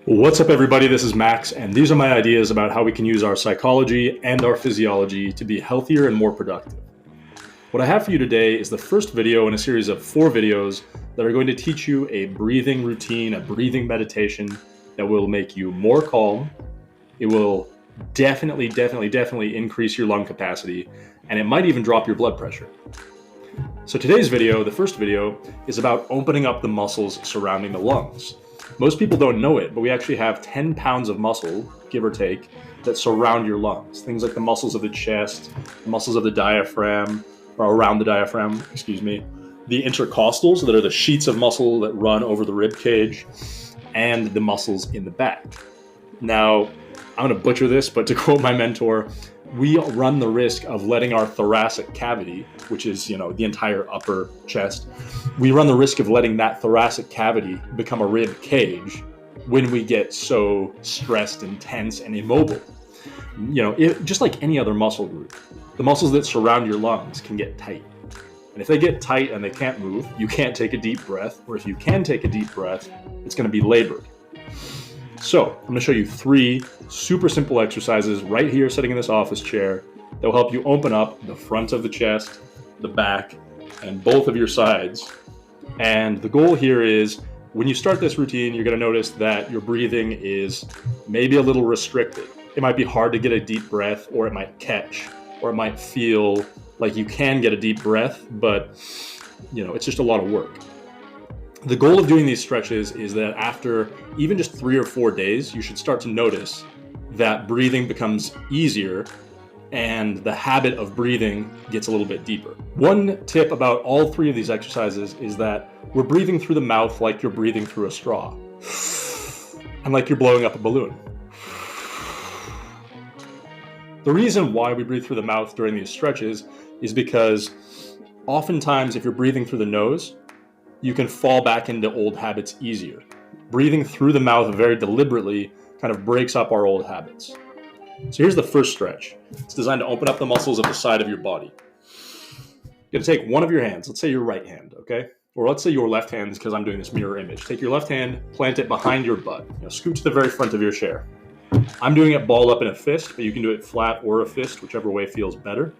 What's up, everybody? This is Max, and these are my ideas about how we can use our psychology and our physiology to be healthier and more productive. What I have for you today is the first video in a series of 4 videos that are going to teach you a breathing routine, a breathing meditation that will make you more calm. It will definitely increase your lung capacity, and it might even drop your blood pressure. So today's video, the first video, is about opening up the muscles surrounding the lungs. Most people don't know it, but we actually have 10 pounds of muscle, give or take, that surround your lungs. Things like the muscles of the chest, the muscles of the diaphragm, or around the diaphragm, the intercostals, that are the sheets of muscle that run over the rib cage, and the muscles in the back. Now, I'm going to butcher this, but to quote my mentor, we run the risk of letting our thoracic cavity, which is, the entire upper chest, we run the risk of letting that thoracic cavity become a rib cage when we get so stressed and tense and immobile. Just like any other muscle group, the muscles that surround your lungs can get tight. And if they get tight and they can't move, you can't take a deep breath, or if you can take a deep breath, it's going to be labored. So I'm going to show you 3 super simple exercises right here sitting in this office chair that will help you open up the front of the chest, the back, and both of your sides. And the goal here is, when you start this routine, you're going to notice that your breathing is maybe a little restricted. It might be hard to get a deep breath, or it might catch, or it might feel like you can get a deep breath, but it's just a lot of work. The goal of doing these stretches is that after even just 3 or 4 days, you should start to notice that breathing becomes easier and the habit of breathing gets a little bit deeper. One tip about all 3 of these exercises is that we're breathing through the mouth like you're breathing through a straw, and like you're blowing up a balloon. The reason why we breathe through the mouth during these stretches is because oftentimes if you're breathing through the nose, you can fall back into old habits easier. Breathing through the mouth very deliberately kind of breaks up our old habits. So here's the first stretch. It's designed to open up the muscles of the side of your body. You're going to take one of your hands, let's say your right hand, okay? Or let's say your left hand, because I'm doing this mirror image. Take your left hand, plant it behind your butt. Scoot to the very front of your chair. I'm doing it balled up in a fist, but you can do it flat or a fist, whichever way feels better.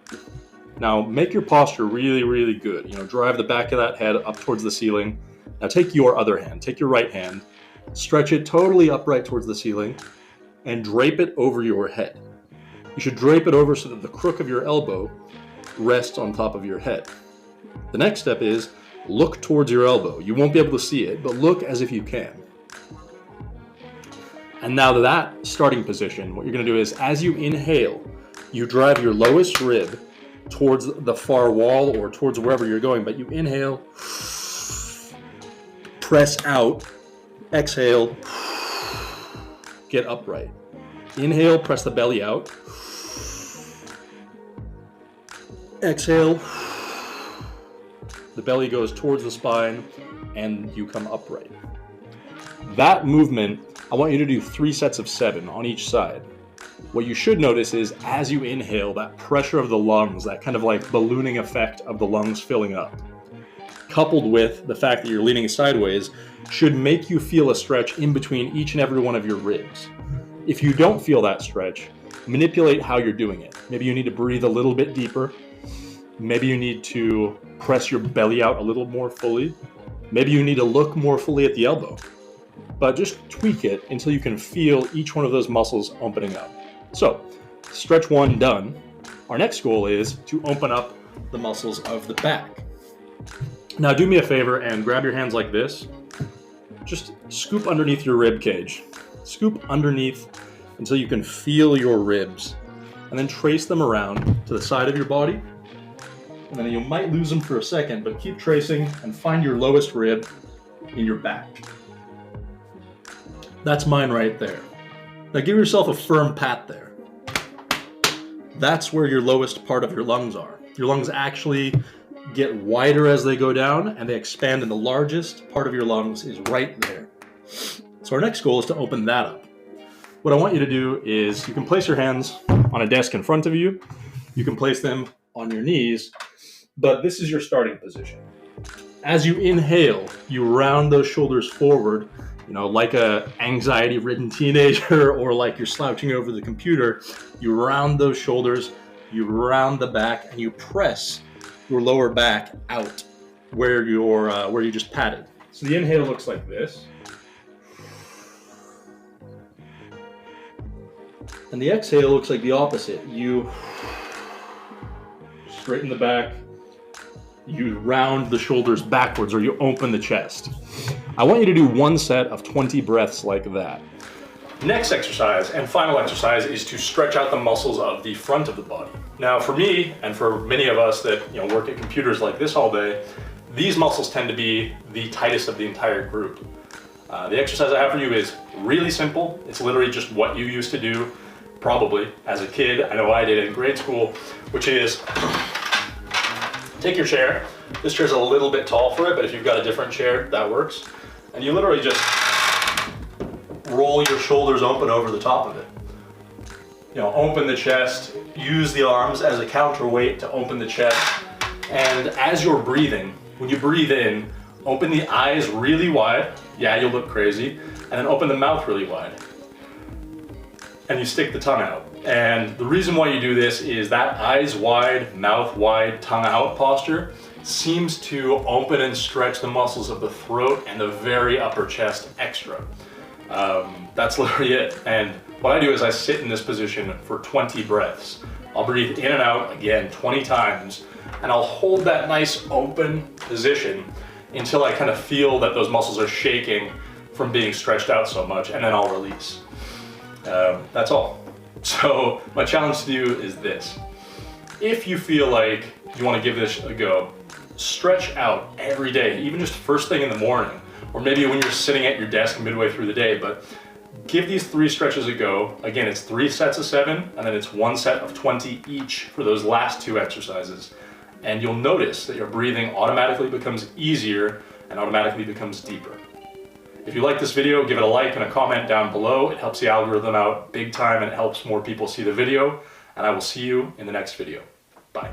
Now, make your posture really good. Drive the back of that head up towards the ceiling. Now take your other hand, take your right hand, stretch it totally upright towards the ceiling, and drape it over your head. You should drape it over so that the crook of your elbow rests on top of your head. The next step is look towards your elbow. You won't be able to see it, but look as if you can. And now that starting position, what you're going to do is, as you inhale, you drive your lowest rib towards the far wall or towards wherever you're going, but you inhale, press out, exhale, get upright. Inhale, press the belly out, exhale, the belly goes towards the spine, and you come upright. That movement, I want you to do 3 sets of 7 on each side. What you should notice is, as you inhale, that pressure of the lungs, that kind of like ballooning effect of the lungs filling up, coupled with the fact that you're leaning sideways, should make you feel a stretch in between each and every one of your ribs. If you don't feel that stretch, manipulate how you're doing it. Maybe you need to breathe a little bit deeper. Maybe you need to press your belly out a little more fully. Maybe you need to look more fully at the elbow. But just tweak it until you can feel each one of those muscles opening up. So, stretch 1 done. Our next goal is to open up the muscles of the back. Now do me a favor and grab your hands like this. Just scoop underneath your rib cage. Scoop underneath until you can feel your ribs, and then trace them around to the side of your body. And then you might lose them for a second, but keep tracing and find your lowest rib in your back. That's mine right there. Now give yourself a firm pat there. That's where your lowest part of your lungs are. Your lungs actually get wider as they go down, and they expand, and the largest part of your lungs is right there. So our next goal is to open that up. What I want you to do is, you can place your hands on a desk in front of you. You can place them on your knees, but this is your starting position. As you inhale, you round those shoulders forward You know, like a anxiety-ridden teenager or like you're slouching over the computer, you round those shoulders, you round the back, and you press your lower back out where you just patted. So the inhale looks like this. And the exhale looks like the opposite. You straighten the back, you round the shoulders backwards, or you open the chest. I want you to do one set of 20 breaths like that. Next exercise and final exercise is to stretch out the muscles of the front of the body. Now for me, and for many of us that work at computers like this all day, these muscles tend to be the tightest of the entire group. The exercise I have for you is really simple. It's literally just what you used to do probably as a kid. I know I did in grade school, which is take your chair. This chair's a little bit tall for it, but if you've got a different chair, that works. And you literally just roll your shoulders open over the top of it. Open the chest, use the arms as a counterweight to open the chest. And as you're breathing, when you breathe in, open the eyes really wide. Yeah, you'll look crazy. And then open the mouth really wide. And you stick the tongue out. And the reason why you do this is that eyes wide, mouth wide, tongue out posture seems to open and stretch the muscles of the throat and the very upper chest extra. That's literally it. And what I do is I sit in this position for 20 breaths. I'll breathe in and out again 20 times, and I'll hold that nice open position until I kind of feel that those muscles are shaking from being stretched out so much, and then I'll release. That's all. So my challenge to you is this. If you feel like you want to give this a go, stretch out every day, even just first thing in the morning, or maybe when you're sitting at your desk midway through the day, but give these 3 stretches a go. Again, it's 3 sets of 7, and then it's 1 set of 20 each for those last 2 exercises. And you'll notice that your breathing automatically becomes easier and automatically becomes deeper. If you like this video, give it a like and a comment down below. It helps the algorithm out big time and it helps more people see the video. And I will see you in the next video. Bye.